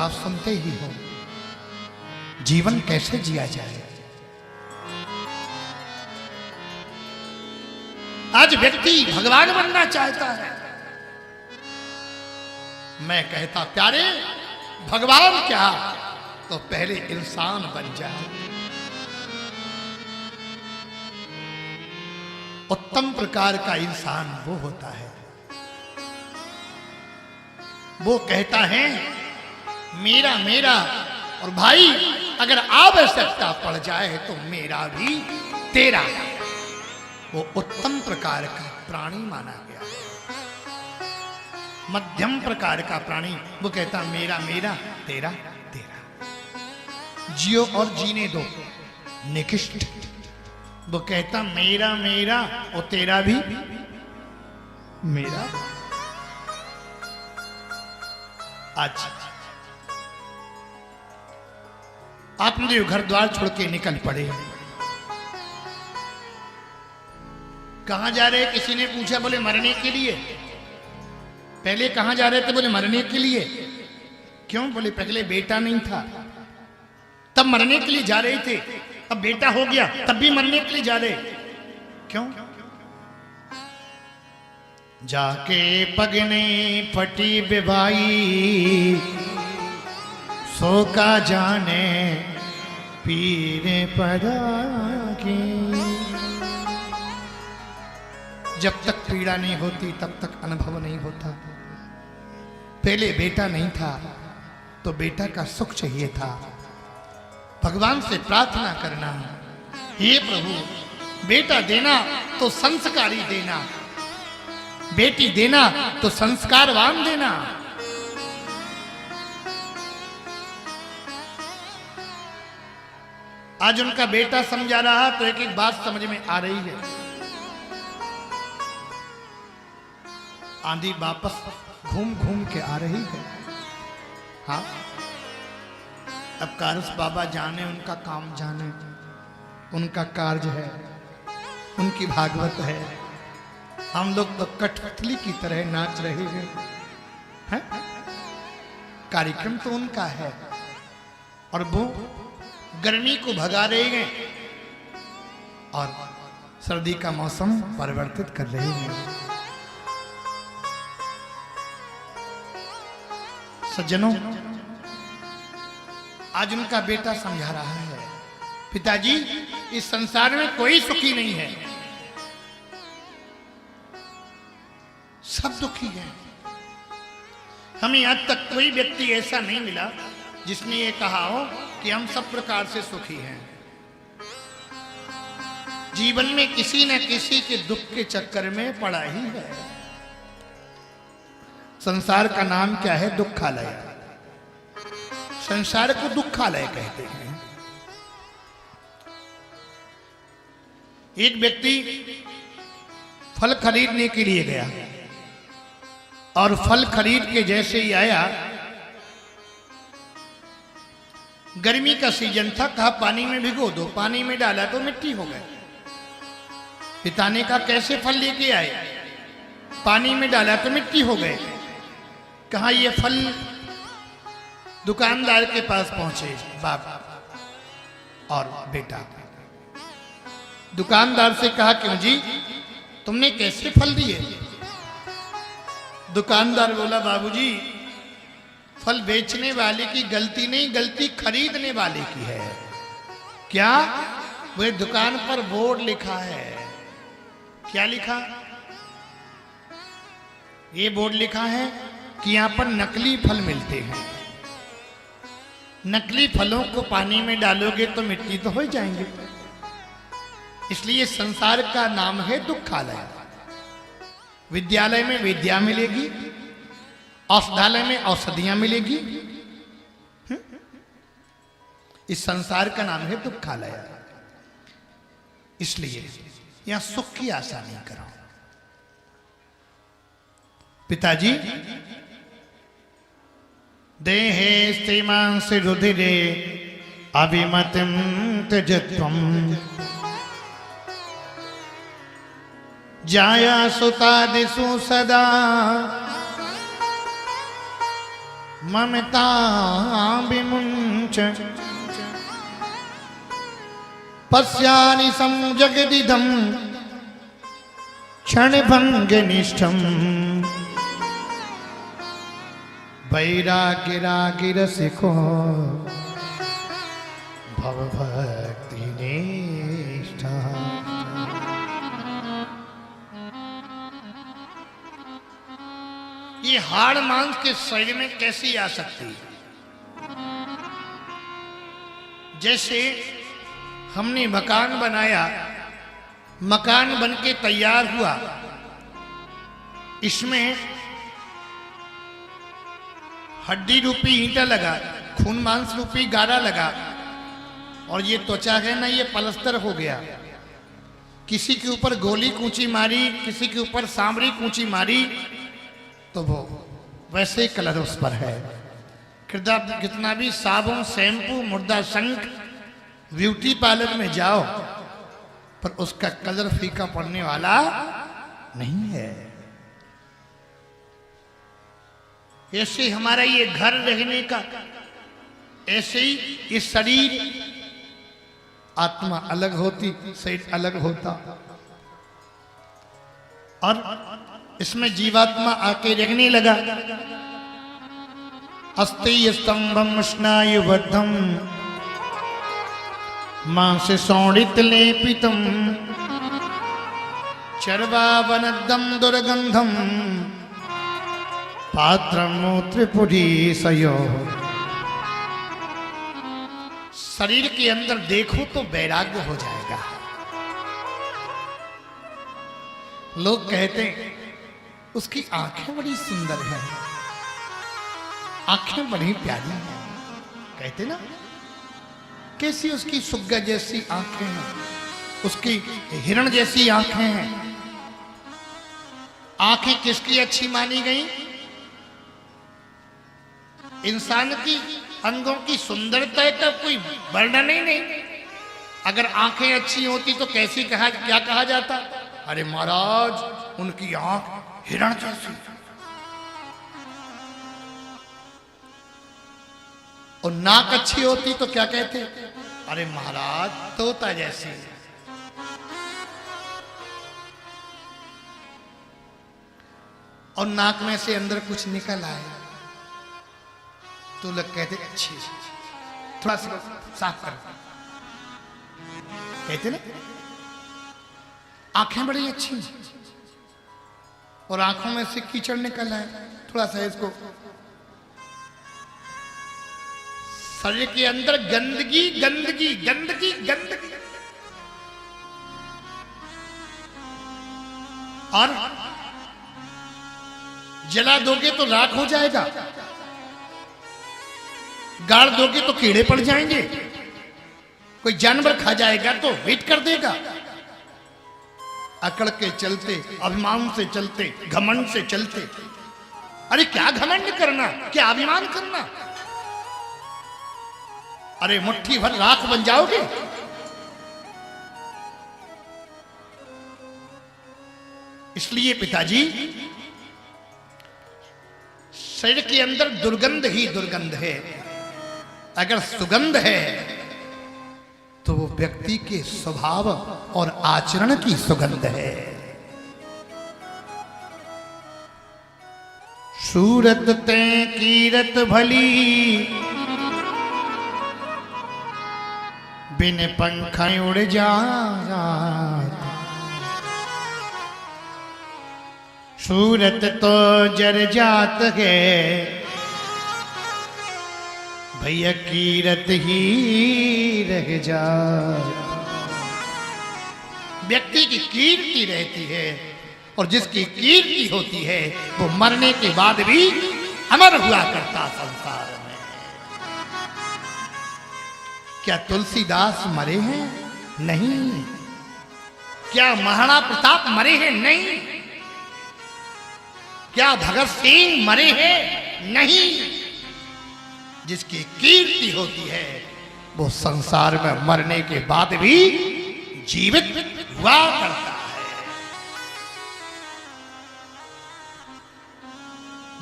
आप सुनते ही हो, जीवन कैसे जिया जाए। आज व्यक्ति भगवान बनना चाहता है, मैं कहता प्यारे भगवान क्या, तो पहले इंसान बन जाए। उत्तम प्रकार का इंसान वो होता है, वो कहता है मेरा मेरा, और भाई अगर आवश्यकता पड़ जाए तो मेरा भी तेरा। वो उत्तम प्रकार का प्राणी माना गया है। मध्यम प्रकार का प्राणी वो कहता मेरा मेरा तेरा तेरा, जियो और जीने दो। निकृष्ट वो कहता मेरा मेरा और तेरा भी मेरा। आज आपने घर द्वार छोड़ के निकल पड़े, कहां जा रहे? किसी ने पूछा, बोले मरने के लिए। पहले कहां जा रहे थे? बोले मरने के लिए। क्यों? बोले पहले बेटा नहीं था तब मरने के लिए जा रहे थे, अब बेटा हो गया तब भी मरने के लिए जा रहे। क्यों? जाके पगने फटी बेभाई, सो का जाने पीने पड़ा की। जब तक पीड़ा नहीं होती तब तक अनुभव नहीं होता। पहले बेटा नहीं था तो बेटा का सुख चाहिए था। भगवान से प्रार्थना करना, हे प्रभु बेटा देना तो संस्कारी देना, बेटी देना तो संस्कारवान देना। आज उनका बेटा समझा रहा तो एक एक बात समझ में आ रही है। आंधी वापस घूम घूम के आ रही है। हाँ, अब कारस बाबा जाने, उनका काम जाने, उनका कार्य है, उनकी भागवत है। हम लोग तो कठपुतली की तरह नाच रहे हैं। कार्यक्रम तो उनका है और वो गर्मी को भगा रहे हैं और सर्दी का मौसम परिवर्तित कर रहे हैं। सज्जनों, आज उनका बेटा समझा रहा है, पिताजी इस संसार में कोई सुखी नहीं है, सब दुखी हैं। हमें आज तक कोई व्यक्ति ऐसा नहीं मिला जिसने ये कहा हो कि हम सब प्रकार से सुखी हैं। जीवन में किसी न किसी के दुख के चक्कर में पड़ा ही है। संसार का नाम क्या है? दुखालय। संसार को दुखालय कहते हैं। एक व्यक्ति फल खरीदने के लिए गया और फल खरीद के जैसे ही आया, गर्मी का सीजन था, कहा पानी में भिगो दो। पानी में डाला तो मिट्टी हो गए। पिता ने कहा कैसे फल लेके आए? पानी में डाला तो मिट्टी हो गए। कहा ये फल दुकानदार के पास पहुंचे बाप और बेटा। दुकानदार से कहा क्यों जी, तुमने कैसे फल दिए? दुकानदार बोला बाबूजी फल बेचने वाले की गलती नहीं, गलती खरीदने वाले की है। क्या? वो दुकान पर बोर्ड लिखा है। क्या लिखा? ये बोर्ड लिखा है कि यहां पर नकली फल मिलते हैं। नकली फलों को पानी में डालोगे तो मिट्टी तो हो जाएंगे। इसलिए संसार का नाम है दुखालय। विद्यालय में विद्या मिलेगी, औषधालय में औषधियां मिलेगी। इस संसार का नाम है दुखालय। इसलिए यहां सुख की आशा नहीं करो। पिताजी देहे स्त्रीमांस रुधिरे अभिमतिम त्यजत्वम जाया सुतादिषु सदा ममता विमुञ्च पश्यानि संजगदिदं क्षणभङ्गनिष्ठम् वैराग्यरागिरसिको भवभक्तिनिष्ठा। ये हाड़ मांस के शरीर में कैसी आ सकती है? जैसे हमने मकान बनाया, मकान बनके तैयार हुआ, इसमें हड्डी रूपी ईंटा लगा, खून मांस रूपी गारा लगा, और ये त्वचा है ना, ये पलस्तर हो गया। किसी के ऊपर गोली कूंची मारी, किसी के ऊपर सांवरी कूंची मारी, तो वो वैसे ही कलर उस पर है। कितना भी साबुन, शैम्पू, मुर्दा शंख, ब्यूटी पार्लर में जाओ, पर उसका कलर फीका पड़ने वाला नहीं है। ऐसे हमारा ये घर रहने का, ऐसे ही ये शरीर, आत्मा अलग होती, शरीर अलग होता, और इसमें जीवात्मा आके रहने लगा। अस्ति स्तंभम स्नायुबद्धम मांस सौंडित लेपितम चर्वावनद्धम दुर्गंधम पात्रमो त्रिपुरीशयो। शरीर के अंदर देखो तो वैराग्य हो जाएगा। लोग कहते हैं उसकी आंखें बड़ी सुंदर हैं, आंखें बड़ी प्यारी हैं, कहते ना, कैसी उसकी सुग्गा जैसी आंखें हैं, उसकी हिरण जैसी आंखें हैं। आंखें किसकी अच्छी मानी गई? इंसान की अंगों की सुंदरता का कोई वर्णन ही नहीं। अगर आंखें अच्छी होती तो कैसी क्या कहा जाता? अरे महाराज, उनकी आंख हिरण जैसी। और नाक अच्छी होती तो क्या कहते? अरे महाराज, तोता जैसी। और नाक में से अंदर कुछ निकल आए तो लोग कहते अच्छी, थोड़ा सा साफ कर, कहते ना। आंखें बड़ी अच्छी, और आंखों में से कीचड़ निकल आए, थोड़ा सा इसको। शरीर के अंदर गंदगी गंदगी गंदगी गंदगी, और जला दोगे तो राख हो जाएगा, गाड़ दोगे तो कीड़े पड़ जाएंगे, कोई जानवर खा जाएगा तो हिट कर देगा। अकड़ के चलते, अभिमान से चलते, घमंड से चलते। अरे क्या घमंड करना, क्या अभिमान करना? अरे मुट्ठी भर राख बन जाओगे। इसलिए पिताजी, शरीर के अंदर दुर्गंध ही दुर्गंध है। अगर सुगंध है तो वो व्यक्ति के स्वभाव और आचरण की सुगंध है। सूरत ते कीरत भली बिन पंख उड़ जात। सूरत तो जर जात है भैया, कीरत ही रह जात। व्यक्ति की कीर्ति रहती है, और जिसकी कीर्ति होती है वो मरने के बाद भी अमर हुआ करता संसार में। क्या तुलसीदास मरे हैं? नहीं। क्या महाराणा प्रताप मरे हैं? नहीं। क्या भगत सिंह मरे हैं? नहीं। जिसकी कीर्ति होती है वो संसार में मरने के बाद भी जीवित हुआ करता है।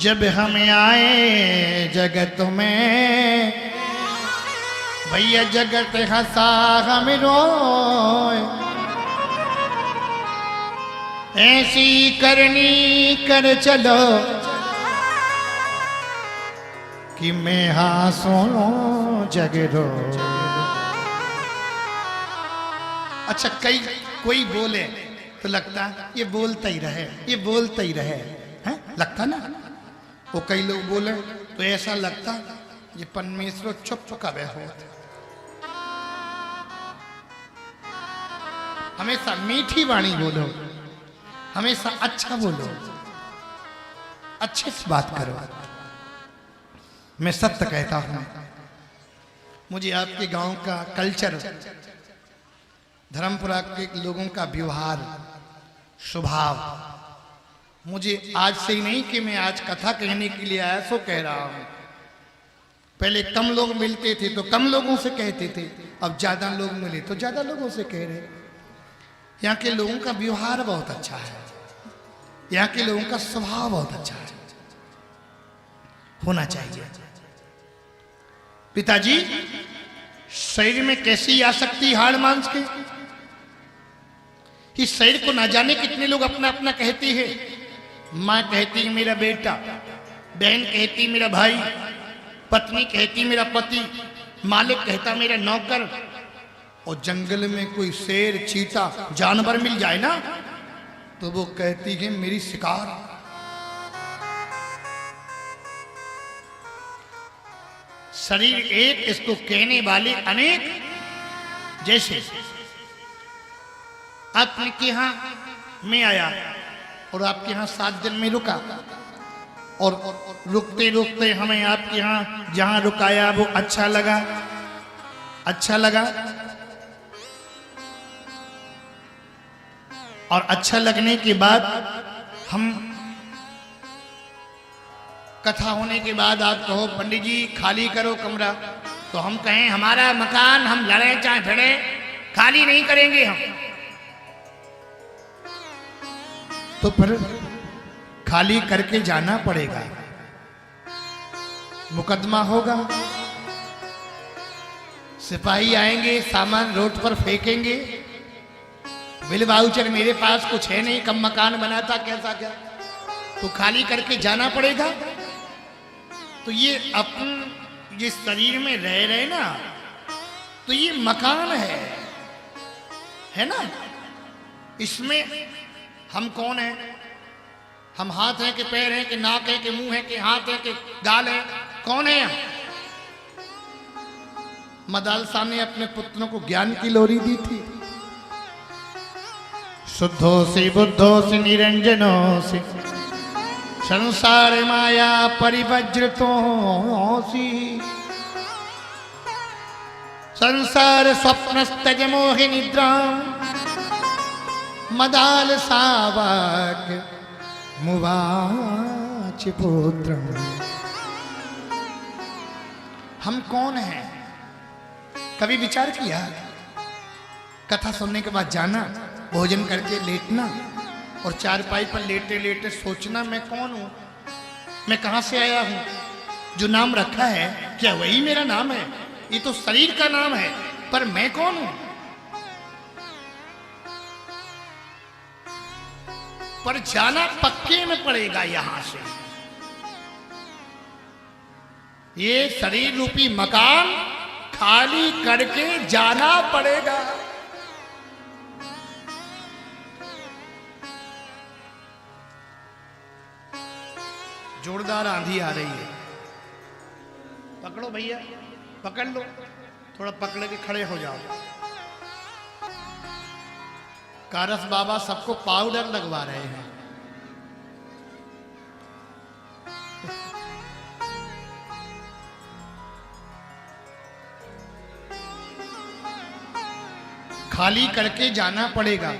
जब हम आए जगत में, भैया जगत हंसा हम रोए। ऐसी करनी कर चलो कि मैं हासूं जग रो। अच्छा कोई बोले तो लगता ये बोलता ही रहे, ये बोलता ही रहे, हैं? लगता ना। वो कई लोग बोले तो ऐसा लगता ये परमेश्वर चुप कबे हो। हमेशा मीठी वाणी बोलो, हमेशा अच्छा बोलो, अच्छे से बात करो। मैं सत्य कहता हूं, मुझे आपके गांव का कल्चर, धर्मपुरा के लोगों का व्यवहार, स्वभाव, मुझे आज से ही नहीं कि मैं आज कथा कहने के लिए आया सो कह रहा हूं। पहले कम लोग मिलते थे तो कम लोगों से कहते थे, अब ज्यादा लोग मिले तो ज्यादा लोगों से कह रहे। यहाँ के लोगों का व्यवहार बहुत अच्छा है, यहाँ के लोगों का स्वभाव बहुत अच्छा है, होना चाहिए। पिताजी, शरीर में कैसी आ सकती हाड़ मांस के? इस शरीर को ना जाने कितने लोग अपना अपना कहते हैं। माँ कहती है मेरा बेटा, बहन कहती मेरा भाई, पत्नी कहती मेरा पति, मालिक कहता मेरा नौकर। और जंगल में कोई शेर, चीता, जानवर मिल जाए ना तो वो कहती है मेरी शिकार। शरीर एक, इसको कहने वाले अनेक। जैसे आपके यहां मैं आया और आपके यहां 7 दिन में रुका, और रुकते रुकते हमें आपके यहां जहां रुकाया वो अच्छा लगा, अच्छा लगा। और अच्छा लगने के बाद हम कथा होने के बाद आप कहो पंडित जी खाली करो कमरा, तो हम कहें हमारा मकान, हम लड़े चाहे भिड़े खाली नहीं करेंगे हम। तो फिर खाली करके जाना पड़ेगा, मुकदमा होगा, सिपाही आएंगे, सामान रोड पर फेंकेंगे। बिल वाउचर मेरे पास कुछ है नहीं, कब मकान बना था, कैसा क्या, तो खाली करके जाना पड़ेगा। तो ये अपन जिस शरीर में रह रहे ना, तो ये मकान है ना। इसमें हम कौन है? हम हाथ हैं कि पैर हैं कि नाक है कि मुंह है कि हाथ है कि गाल है? कौन है हम? मदालसा ने अपने पुत्रों को ज्ञान की लोरी दी थी। शुद्धो से बुद्धो से निरंजनो से संसार माया परिवज्रतो सी। संसार स्वप्नस्तज मोहि निद्रा मदाल सावाक मुवाच पुत्र। हम कौन हैं? कभी विचार किया? कथा सुनने के बाद जाना, भोजन करके लेटना और चारपाई पर लेटे लेटे सोचना मैं कौन हूं, मैं कहां से आया हूं, जो नाम रखा है क्या वही मेरा नाम है? ये तो शरीर का नाम है, पर मैं कौन हूं? पर जाना पक्के में पड़ेगा यहां से। ये शरीर रूपी मकान खाली करके जाना पड़ेगा। जोरदार आंधी आ रही है, पकड़ो भैया, पकड़ लो, थोड़ा पकड़ के खड़े हो जाओ। कारस बाबा सबको पाउडर लगवा रहे हैं। खाली करके जाना पड़ेगा।